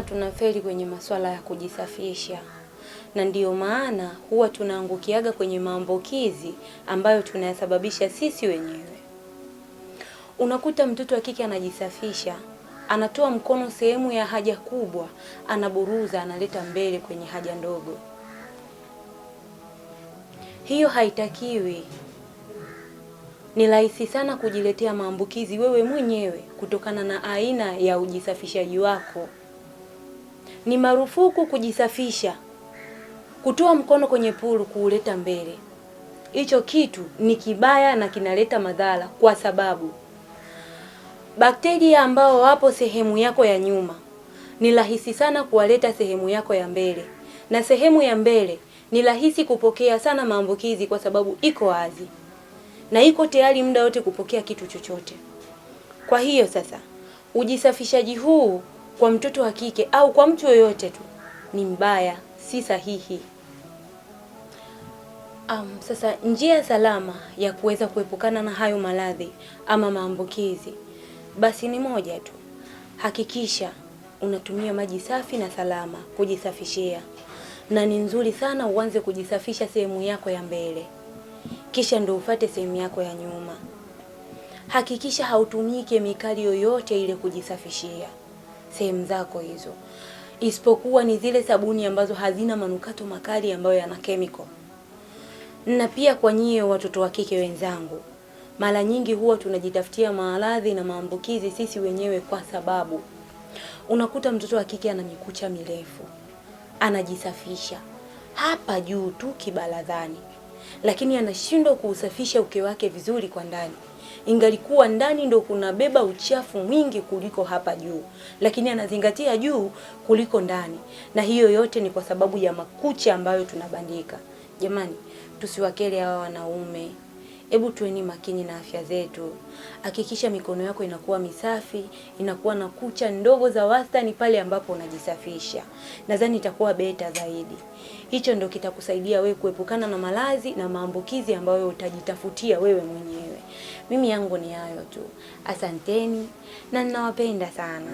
sana tunafeli kwenye masuala ya kujisafisha, na ndiyo maana huwa tunaangukiaga kwenye maambukizi ambayo tunayasababisha sisi wenyewe. Unakuta mtoto wa kike anajisafisha, anatoa mkono sehemu ya haja kubwa, anaburuza, analeta mbele kwenye haja ndogo. Hiyo haitakiwi. Ni rahisi sana kujiletea maambukizi wewe mwenyewe kutokana na aina ya ujisafishaji wako. Ni marufuku kujisafisha, kutoa mkono kwenye puru kuuleta mbele. Hicho kitu ni kibaya na kinaleta madhara, kwa sababu bakteria ambao wapo sehemu yako ya nyuma ni rahisi sana kuwaleta sehemu yako ya mbele, na sehemu ya mbele ni rahisi kupokea sana maambukizi kwa sababu iko wazi na iko tayari muda wote kupokea kitu chochote. Kwa hiyo sasa, ujisafishaji huu kwa mtoto wa kike au kwa mtu yoyote tu ni mbaya, si sahihi. Sasa njia salama ya kuweza kuepukana na hayo maradhi ama maambukizi basi ni moja tu. Hakikisha unatumia maji safi na salama kujisafishia. Na ni nzuri sana uanze kujisafisha sehemu yako ya mbele, kisha ndio ufate sehemu yako ya nyuma. Hakikisha hautumii kemikali yoyote ile kujisafishia sehemu zako hizo, isipokuwa ni zile sabuni ambazo hazina manukato makali ambayo yana chemical. Na pia kwa nyie watoto wa kike wenzangu, mara nyingi huwa tunajitafutia maradhi na maambukizi sisi wenyewe, kwa sababu unakuta mtoto wa kike ana mikucha mirefu, anajisafisha hapa juu tu kibaladhani, lakini anashindwa kuusafisha uke wake vizuri kwa ndani. Ingalikuwa ndani ndo kuna beba uchafu mwingi kuliko hapa juu, lakini anazingatia juu kuliko ndani. Na hiyo yote ni kwa sababu ya makucha ambayo tunabandika. Jamani, tusiwakele hawa wanaume. Hebu tuweni makini na afya zetu. Hakikisha mikono yako inakuwa misafi, inakuwa na kucha ndogo za wastani pale ambapo unajisafisha. Nadhani itakuwa beta zaidi. Hicho ndio kitakusaidia wewe kuepukana na maradhi na maambukizi ambayo utajitafutia wewe mwenyewe. Mimi yangu ni hayo tu. Asanteni na ninawapenda sana.